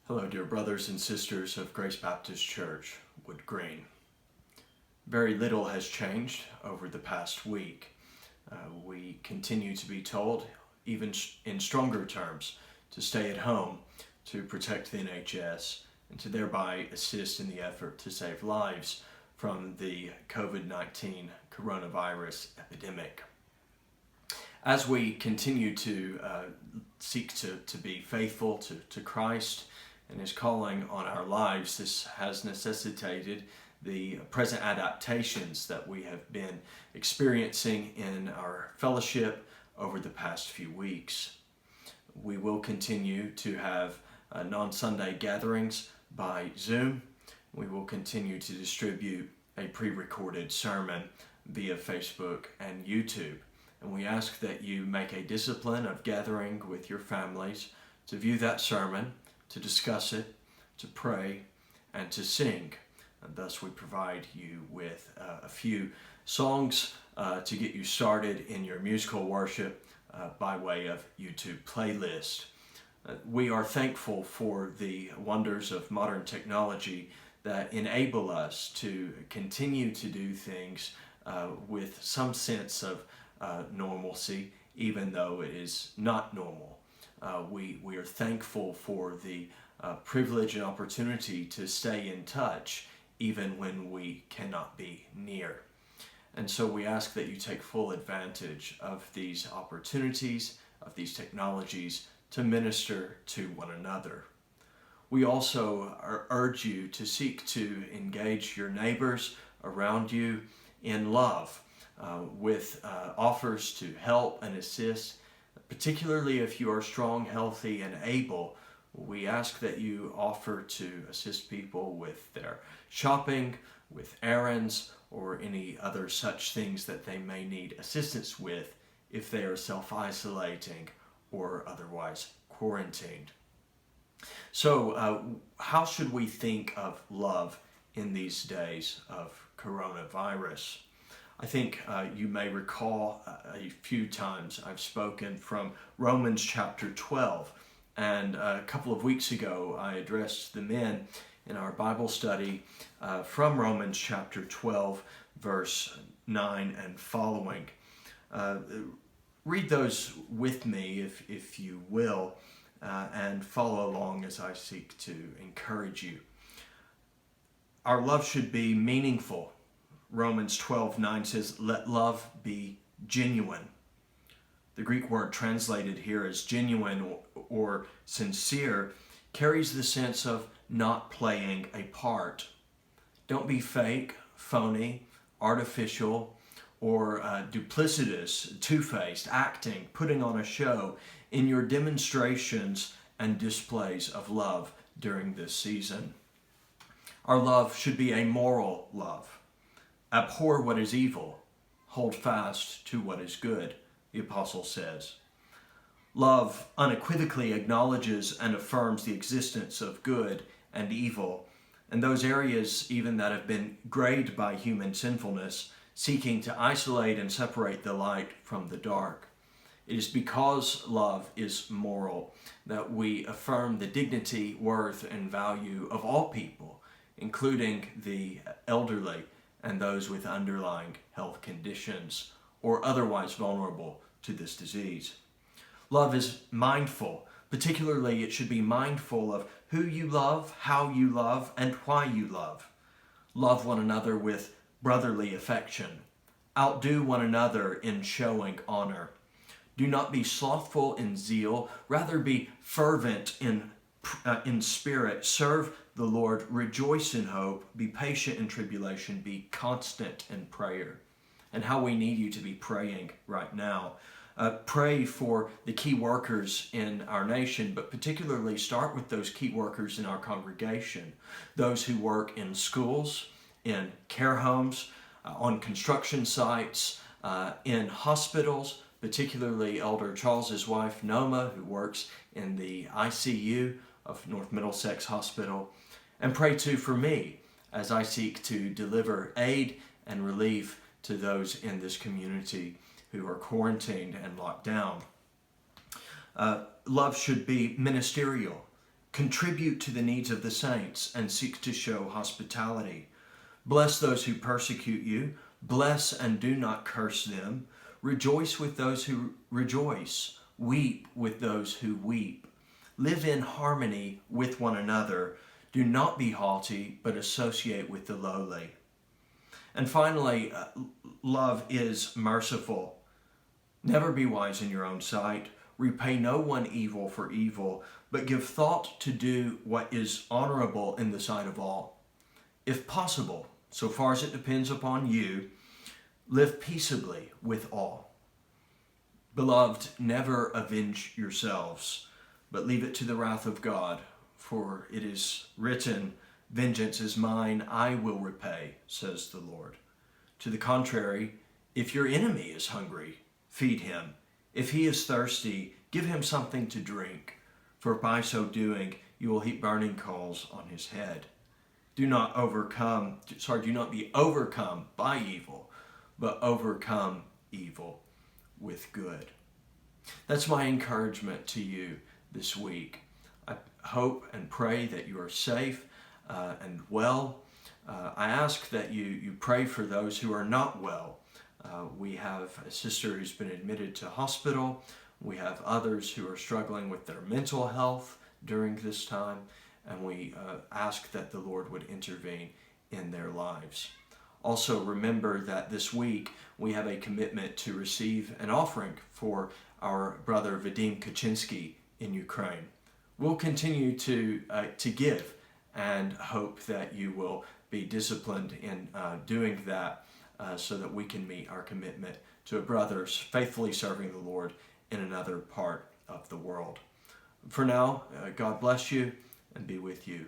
Hello, dear brothers and sisters of Grace Baptist Church, Wood Green. Very little has changed over the past week. We continue to be told, even in stronger terms, to stay at home, to protect the NHS, and to thereby assist in the effort to save lives from the COVID-19 coronavirus epidemic. As we continue to seek to be faithful to Christ and His calling on our lives, this has necessitated the present adaptations that we have been experiencing in our fellowship over the past few weeks. We will continue to have non-Sunday gatherings by Zoom. We will continue to distribute a pre-recorded sermon via Facebook and YouTube. And we ask that you make a discipline of gathering with your families to view that sermon, to discuss it, to pray, and to sing. And thus we provide you with a few songs to get you started in your musical worship by way of YouTube playlist. We are thankful for the wonders of modern technology that enable us to continue to do things with some sense of normalcy, even though it is not normal. We are thankful for the privilege and opportunity to stay in touch even when we cannot be near. And so we ask that you take full advantage of these opportunities, of these technologies to minister to one another. We also urge you to seek to engage your neighbors around you in love with offers to help and assist. Particularly if you are strong, healthy, and able, we ask that you offer to assist people with their shopping, with errands, or any other such things that they may need assistance with if they are self-isolating or otherwise quarantined. So, how should we think of love in these days of coronavirus? I think you may recall a few times I've spoken from Romans chapter 12, and a couple of weeks ago I addressed the men in our Bible study from Romans chapter 12, verse 9 and following. Read those with me if you will, and follow along as I seek to encourage you. Our love should be meaningful. Romans 12:9 says, "Let love be genuine." The Greek word translated here as genuine or sincere carries the sense of not playing a part. Don't be fake, phony, artificial, or duplicitous, two-faced, acting, putting on a show in your demonstrations and displays of love during this season. Our love should be a moral love. Abhor what is evil, hold fast to what is good, the apostle says. Love unequivocally acknowledges and affirms the existence of good and evil, and those areas even that have been grayed by human sinfulness, seeking to isolate and separate the light from the dark. It is because love is moral that we affirm the dignity, worth, and value of all people, including the elderly and those with underlying health conditions or otherwise vulnerable to this disease. Love is mindful. Particularly, it should be mindful of who you love, how you love, and why you love. Love one another with brotherly affection. Outdo one another in showing honor. Do not be slothful in zeal, rather be fervent in spirit. Serve the Lord, rejoice in hope, be patient in tribulation, be constant in prayer. And how we need you to be praying right now. Pray for the key workers in our nation, but particularly start with those key workers in our congregation. Those who work in schools, in care homes, on construction sites, in hospitals, particularly Elder Charles's wife, Noma, who works in the ICU of North Middlesex Hospital. And pray too for me as I seek to deliver aid and relief to those in this community who are quarantined and locked down. Love should be ministerial. Contribute to the needs of the saints and seek to show hospitality. Bless those who persecute you. Bless and do not curse them. Rejoice with those who rejoice. Weep with those who weep. Live in harmony with one another. Do not be haughty, but associate with the lowly. And finally, love is merciful. Never be wise in your own sight. Repay no one evil for evil, but give thought to do what is honorable in the sight of all. If possible, so far as it depends upon you, live peaceably with all. Beloved, never avenge yourselves, but leave it to the wrath of God, for it is written, "Vengeance is mine, I will repay," says the Lord. To the contrary, if your enemy is hungry, feed him. If he is thirsty, give him something to drink, for by so doing, you will heap burning coals on his head. Do not be overcome by evil, but overcome evil with good. That's my encouragement to you this week. I hope and pray that you are safe and well. I ask that you pray for those who are not well. We have a sister who's been admitted to hospital. We have others who are struggling with their mental health during this time, and we ask that the Lord would intervene in their lives. Also, remember that this week we have a commitment to receive an offering for our brother Vadim Kaczynski in Ukraine. We'll continue to give and hope that you will be disciplined in doing that so that we can meet our commitment to a brother faithfully serving the Lord in another part of the world. For now, God bless you and be with you.